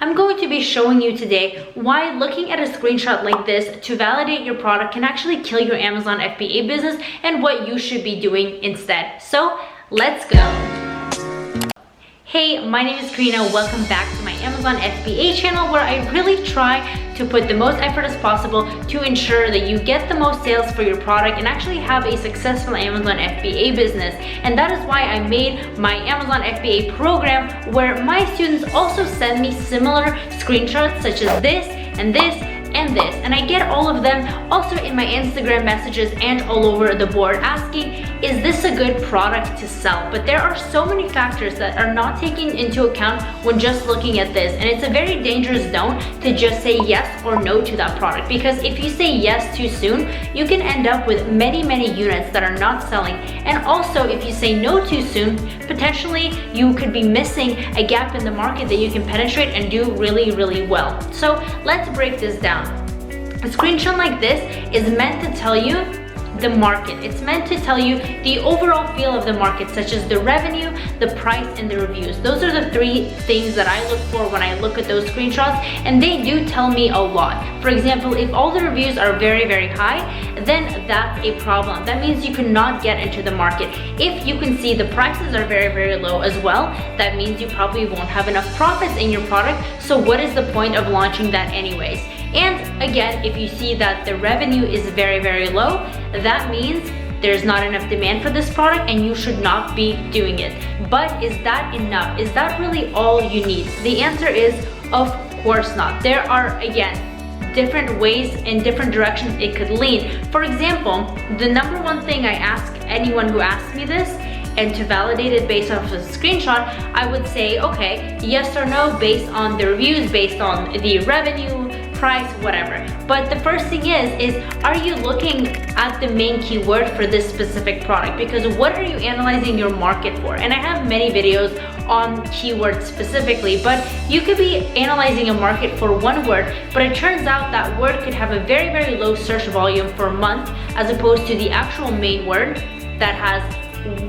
I'm going to be showing you today why looking at a screenshot like this to validate your product can actually kill your Amazon FBA business and what you should be doing instead. So let's go. Hey, my name is Karina. Welcome back to my Amazon FBA channel, where I really try to put the most effort as possible to ensure that you get the most sales for your product and actually have a successful Amazon FBA business. And that is why I made my Amazon FBA program, where my students also send me similar screenshots such as this and this and this, and I get all of them also in my Instagram messages and all over the board asking, is this a good product to sell? But there are so many factors that are not taken into account when just looking at this, and it's a very dangerous zone to just say yes or no to that product, because if you say yes too soon, you can end up with many units that are not selling. And also, if you say no too soon, potentially you could be missing a gap in the market that you can penetrate and do really well. So let's break this down. A screenshot like this is meant to tell you the market. It's meant to tell you the overall feel of the market, such as the revenue, the price, and the reviews. Those are the three things that I look for when I look at those screenshots, and they do tell me a lot. For example, if all the reviews are very high, then that's a problem. That means you cannot get into the market. If you can see the prices are very low as well, that means you probably won't have enough profits in your product. So what is the point of launching that anyways? And again, if you see that the revenue is very low, that means there's not enough demand for this product and you should not be doing it. But is that enough? Is that really all you need? The answer is, of course not. There are, again, different ways and different directions it could lean. For example, the number one thing I ask anyone who asks me this, and to validate it based off of a screenshot, I would say, okay, yes or no based on the reviews, based on the revenue, price, whatever. But the first thing is are you looking at the main keyword for this specific product? Because what are you analyzing your market for? And I have many videos on keywords specifically, but you could be analyzing a market for one word, but it turns out that word could have a very low search volume for a month, as opposed to the actual main word that has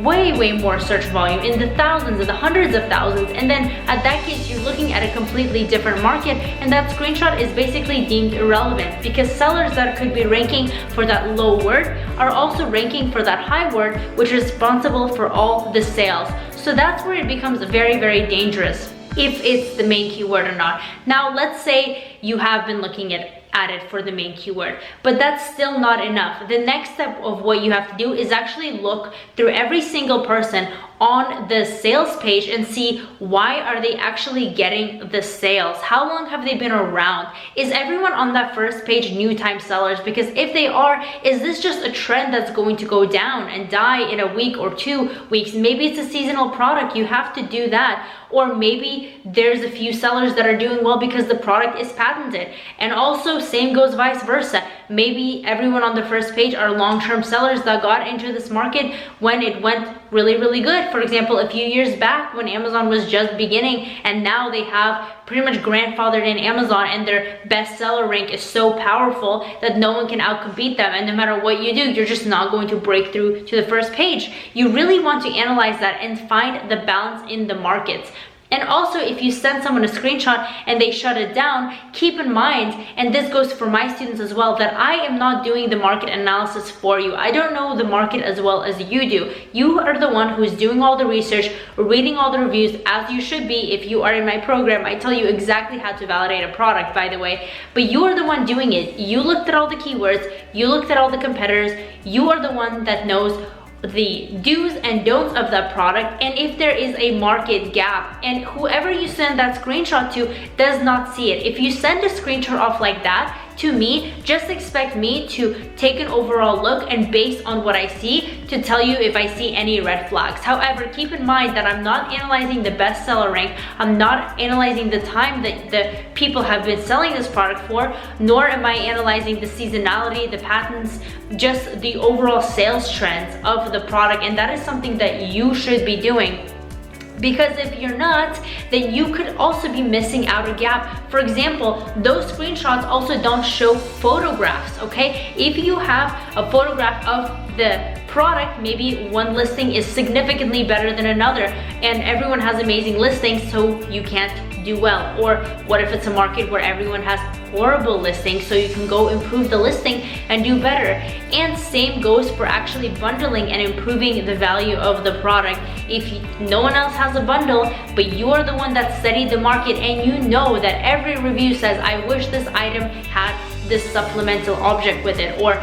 way more search volume in the thousands and the hundreds of thousands. And then at that case, you're looking at a completely different market, and that screenshot is basically deemed irrelevant, because sellers that could be ranking for that low word are also ranking for that high word, which is responsible for all the sales. So that's where it becomes very dangerous, if it's the main keyword or not. Now let's say you have been looking at it for the main keyword, but that's still not enough. The next step of what you have to do is actually look through every single person on the sales page and see, why are they actually getting the sales? How long have they been around? Is everyone on that first page new time sellers? Because if they are, is this just a trend that's going to go down and die in a week or 2 weeks? Maybe it's a seasonal product, you have to do that. Or maybe there's a few sellers that are doing well because the product is patented. And also same goes vice versa. Maybe everyone on the first page are long-term sellers that got into this market when it went really good. For example, a few years back when Amazon was just beginning, and now they have pretty much grandfathered in Amazon, and their bestseller rank is so powerful that no one can outcompete them. And no matter what you do, you're just not going to break through to the first page. You really want to analyze that and find the balance in the markets. And also, if you send someone a screenshot and they shut it down, keep in mind, and this goes for my students as well, that I am not doing the market analysis for you. I don't know the market as well as you do. You are the one who is doing all the research, reading all the reviews, as you should be. If you are in my program, I tell you exactly how to validate a product, by the way. But you are the one doing it. You looked at all the keywords, you looked at all the competitors, you are the one that knows the do's and don'ts of that product, and if there is a market gap, and whoever you send that screenshot to does not see it. If you send a screenshot off like that to me, just expect me to take an overall look and based on what I see to tell you if I see any red flags. However, keep in mind that I'm not analyzing the bestseller rank, I'm not analyzing the time that the people have been selling this product for, nor am I analyzing the seasonality, the patents, just the overall sales trends of the product. And that is something that you should be doing. Because if you're not, then you could also be missing out a gap. For example, those screenshots also don't show photographs, okay? If you have a photograph of the product, maybe one listing is significantly better than another, and everyone has amazing listings, so you can't do well? Or what if it's a market where everyone has horrible listings, so you can go improve the listing and do better? And same goes for actually bundling and improving the value of the product. If no one else has a bundle, but you are the one that studied the market and you know that every review says, I wish this item had this supplemental object with it, or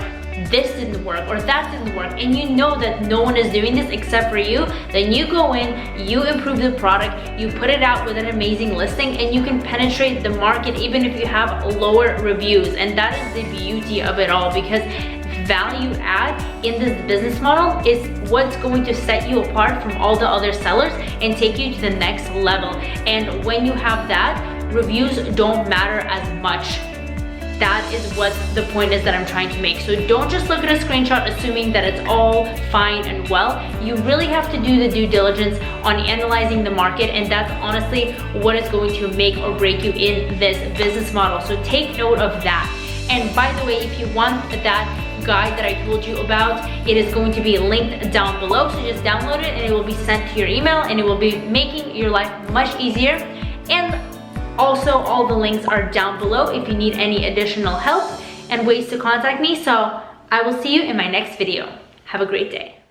this didn't work, or that didn't work, and you know that no one is doing this except for you, then you go in, you improve the product, you put it out with an amazing listing, and you can penetrate the market even if you have lower reviews. And that is the beauty of it all, because value add in this business model is what's going to set you apart from all the other sellers and take you to the next level. And when you have that, reviews don't matter as much. That is what the point is that I'm trying to make. So don't just look at a screenshot assuming that it's all fine and well. You really have to do the due diligence on analyzing the market, and that's honestly what is going to make or break you in this business model. So take note of that. And by the way, if you want that guide that I told you about, it is going to be linked down below. So just download it and it will be sent to your email, and it will be making your life much easier. And also, all the links are down below if you need any additional help and ways to contact me. So I will see you in my next video. Have a great day.